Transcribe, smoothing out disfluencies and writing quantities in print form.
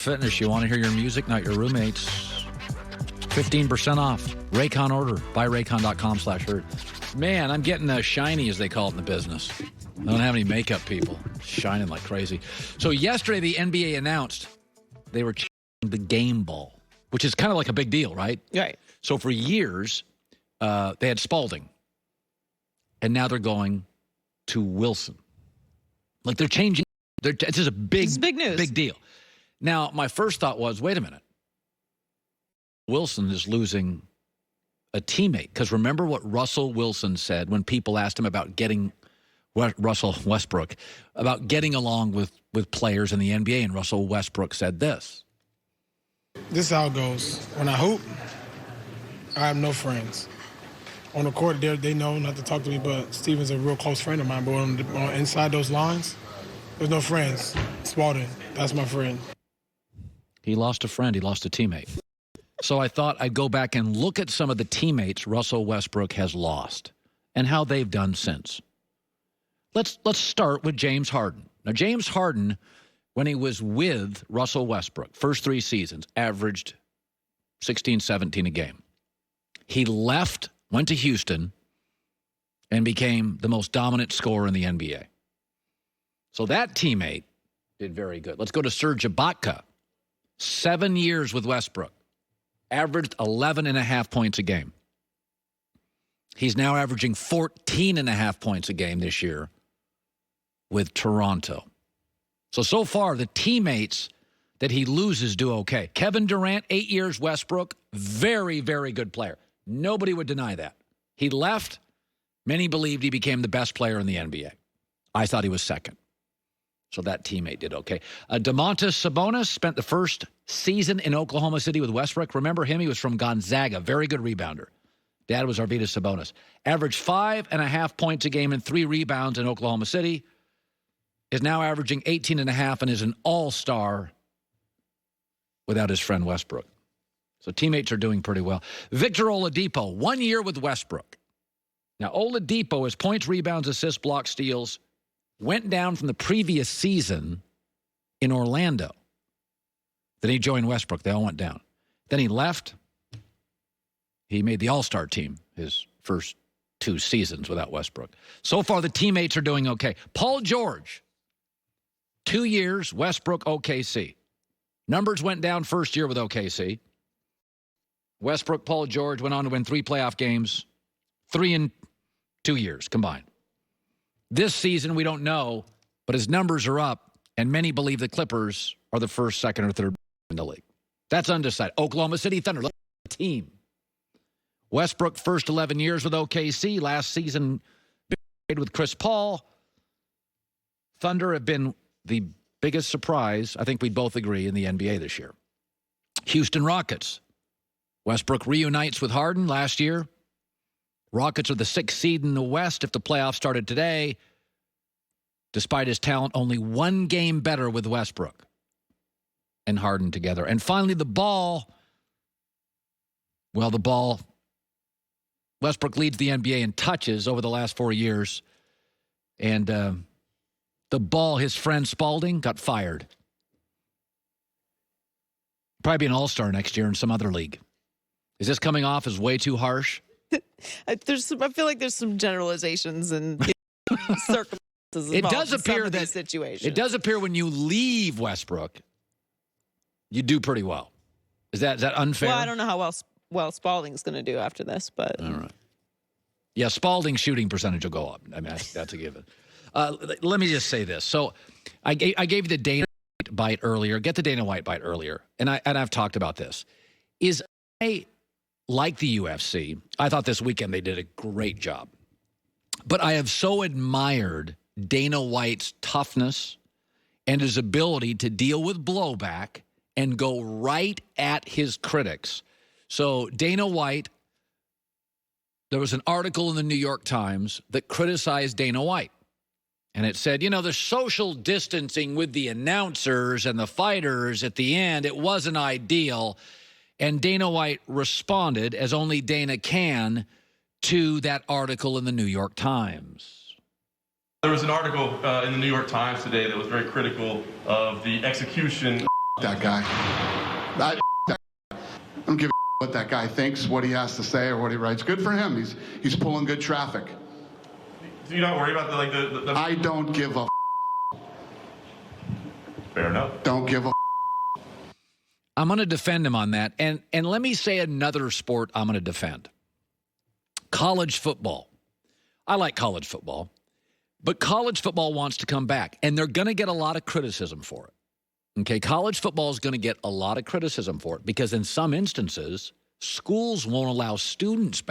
Fitness, you want to hear your music, not your roommates. 15% off. Raycon order. Buyraycon.com/herd. Man, I'm getting shiny, as they call it in the business. I don't have any makeup people. Shining like crazy. So yesterday, the NBA announced they were changing the game ball, which is kind of like a big deal, right? Right. So for years, they had Spalding. And now they're going to Wilson. Like they're changing. It's just a big news. Big deal. Now, my first thought was, wait a minute. Wilson is losing a teammate. Because remember what Russell Wilson said when people asked him about getting Russell Westbrook, about getting along with players in the NBA, and Russell Westbrook said this. This is how it goes. When I hoop, I have no friends. On the court, they know not to talk to me, but Steven's a real close friend of mine. But on inside those lines, there's no friends. Spalding, that's my friend. He lost a friend. He lost a teammate. So I thought I'd go back and look at some of the teammates Russell Westbrook has lost and how they've done since. Let's start with James Harden. Now, James Harden, when he was with Russell Westbrook, first 3 seasons, averaged 16, 17 a game. He left, went to Houston, and became the most dominant scorer in the NBA. So that teammate did very good. Let's go to Serge Ibaka. 7 years with Westbrook. Averaged 11.5 points a game. He's now averaging 14.5 points a game this year with Toronto. So far, the teammates that he loses do okay. Kevin Durant, 8 years, Westbrook, very, very good player. Nobody would deny that. He left. Many believed he became the best player in the NBA. I thought he was second. So that teammate did okay. Domantas Sabonis spent the first season in Oklahoma City with Westbrook. Remember him? He was from Gonzaga. Very good rebounder. Dad was Arvydas Sabonis. Averaged 5.5 points a game and 3 rebounds in Oklahoma City. Is now averaging 18.5 and is an all-star without his friend Westbrook. So teammates are doing pretty well. Victor Oladipo, 1 year with Westbrook. Now, Oladipo, his points, rebounds, assists, blocks, steals, went down from the previous season in Orlando. Then he joined Westbrook. They all went down. Then he left. He made the All-Star team his first 2 seasons without Westbrook. So far, the teammates are doing okay. Paul George, 2 years, Westbrook, OKC. Numbers went down first year with OKC. Westbrook, Paul George went on to win 3 playoff games, 3 in 2 years combined. This season, we don't know, but his numbers are up, and many believe the Clippers are the first, second, or third in the league. That's undecided. Oklahoma City Thunder, look at the team. Westbrook, first 11 years with OKC. Last season, with Chris Paul. Thunder have been the biggest surprise, I think we'd both agree, in the NBA this year. Houston Rockets. Westbrook reunites with Harden last year. Rockets are the 6th seed in the West if the playoffs started today. Despite his talent, only 1 game better with Westbrook and Harden together. And finally, the ball. Well, the ball. Westbrook leads the NBA in touches over the last 4 years. And the ball, his friend Spalding, got fired. Probably be an all-star next year in some other league. Is this coming off as way too harsh? I feel like there's some generalizations and circumstances. It does appear that situations. It does appear when you leave Westbrook, you do pretty well. Is that unfair? Well, I don't know how well Spalding's going to do after this, but all right. Yeah, Spalding's shooting percentage will go up. I mean, that's a given. Let me just say this. So, I gave you the Dana White bite earlier. Get the Dana White bite earlier, and I've talked about this. Like the UFC, I thought this weekend they did a great job. But I have so admired Dana White's toughness and his ability to deal with blowback and go right at his critics. So Dana White, there was an article in the New York Times that criticized Dana White. And it said, the social distancing with the announcers and the fighters at the end, it wasn't ideal. And Dana White responded, as only Dana can, to that article in the New York Times. There was an article in the New York Times today that was very critical of the execution that guy. I don't give a what that guy thinks, what he has to say, or what he writes. Good for him. He's pulling good traffic. Do you not worry about the I don't give a Fair enough. Don't give a I'm going to defend him on that. And let me say another sport I'm going to defend. College football. I like college football. But college football wants to come back, and they're going to get a lot of criticism for it. Okay, college football is going to get a lot of criticism for it because in some instances, schools won't allow students back.